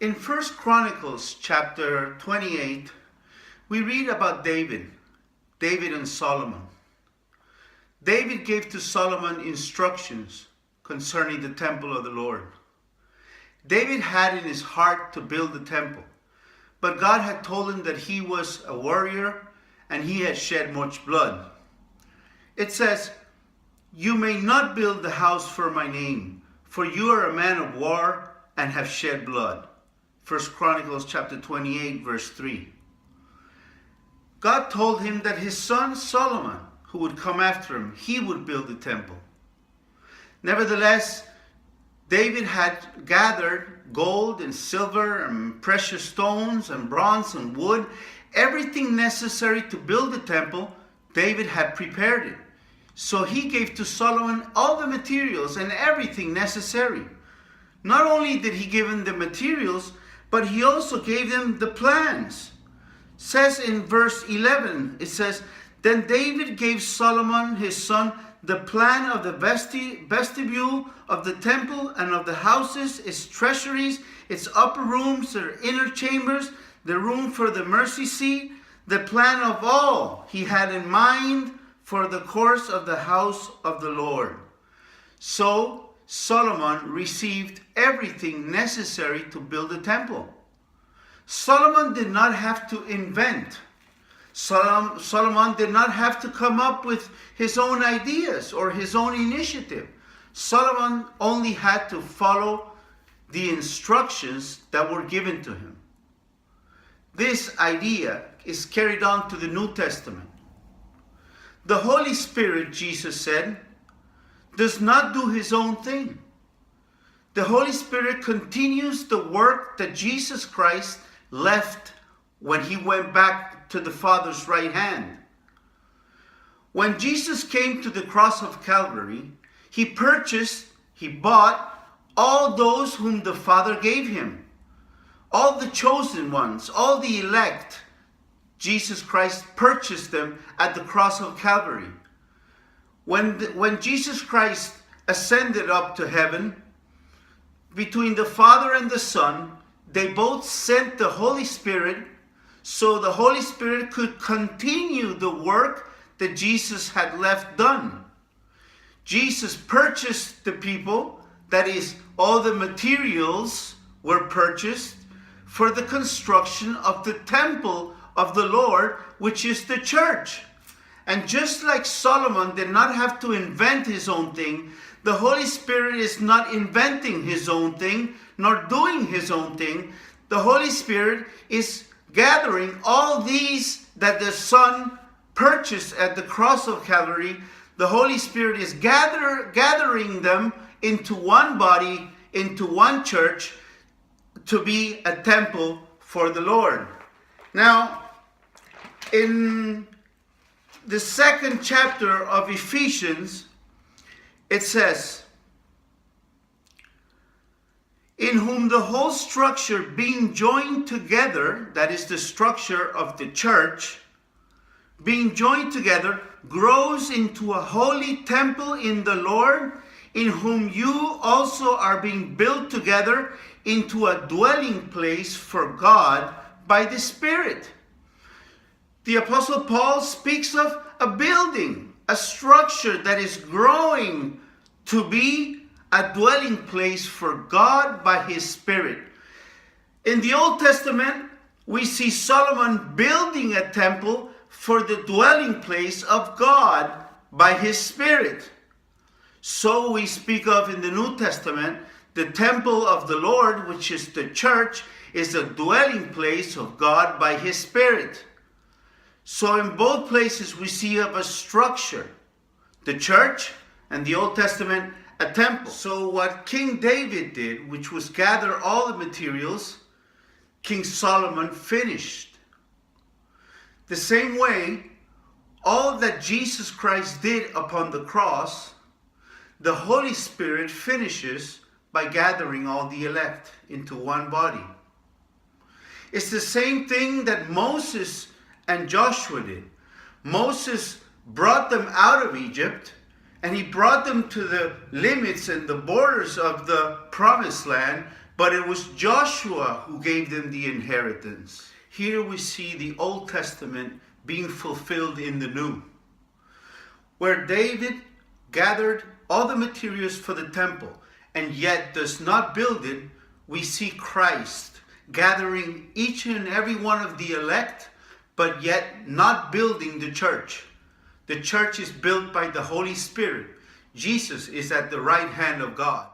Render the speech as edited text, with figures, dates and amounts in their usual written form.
In First Chronicles chapter 28, we read about David and Solomon. David gave to Solomon instructions concerning the temple of the Lord. David had in his heart to build the temple, but God had told him that he was a warrior and he had shed much blood. It says, "You may not build the house for my name, for you are a man of war and have shed blood." First Chronicles chapter 28, verse 3. God told him that his son Solomon, who would come after him, he would build the temple. Nevertheless, David had gathered gold and silver and precious stones and bronze and wood. Everything necessary to build the temple, David had prepared it. So he gave to Solomon all the materials and everything necessary. Not only did he give him the materials, but he also gave them the plans. It says in verse 11, it says, "Then David gave Solomon his son the plan of the vestibule of the temple and of the houses, its treasuries, its upper rooms, their inner chambers, the room for the mercy seat, the plan of all he had in mind for the course of the house of the Lord." So Solomon received everything necessary to build the temple. Solomon did not have to invent. Solomon did not have to come up with his own ideas or his own initiative. Solomon only had to follow the instructions that were given to him. This idea is carried on to the New Testament. The Holy Spirit, Jesus said, does not do his own thing. The Holy Spirit continues the work that Jesus Christ left when he went back to the Father's right hand. When Jesus came to the cross of Calvary, he bought all those whom the Father gave him. All the chosen ones, all the elect, Jesus Christ purchased them at the cross of Calvary. When Jesus Christ ascended up to heaven, between the Father and the Son, they both sent the Holy Spirit so the Holy Spirit could continue the work that Jesus had left done. Jesus purchased the people, that is, all the materials were purchased for the construction of the temple of the Lord, which is the church. And just like Solomon did not have to invent his own thing, the Holy Spirit is not inventing his own thing, nor doing his own thing. The Holy Spirit is gathering all these that the Son purchased at the cross of Calvary. The Holy Spirit is gathering them into one body, into one church, to be a temple for the Lord. Now, in the second chapter of Ephesians, it says, "In whom the whole structure being joined together," that is the structure of the church, "being joined together, grows into a holy temple in the Lord, in whom you also are being built together into a dwelling place for God by the Spirit." The Apostle Paul speaks of a building, a structure that is growing to be a dwelling place for God by his Spirit. In the Old Testament, we see Solomon building a temple for the dwelling place of God by his Spirit. So we speak of in the New Testament, the temple of the Lord, which is the church, is a dwelling place of God by his Spirit. So in both places we see of a structure, the church, and the Old Testament, a temple. So what King David did, which was gather all the materials, King Solomon finished. The same way, all that Jesus Christ did upon the cross, the Holy Spirit finishes by gathering all the elect into one body. It's the same thing that Moses and Joshua did. Moses brought them out of Egypt, And he brought them to the limits and the borders of the promised land, but it was Joshua who gave them the inheritance. Here we see the Old Testament being fulfilled in the New, where David gathered all the materials for the temple and yet does not build it. We see Christ gathering each and every one of the elect, but yet not building the church. The church is built by the Holy Spirit. Jesus is at the right hand of God.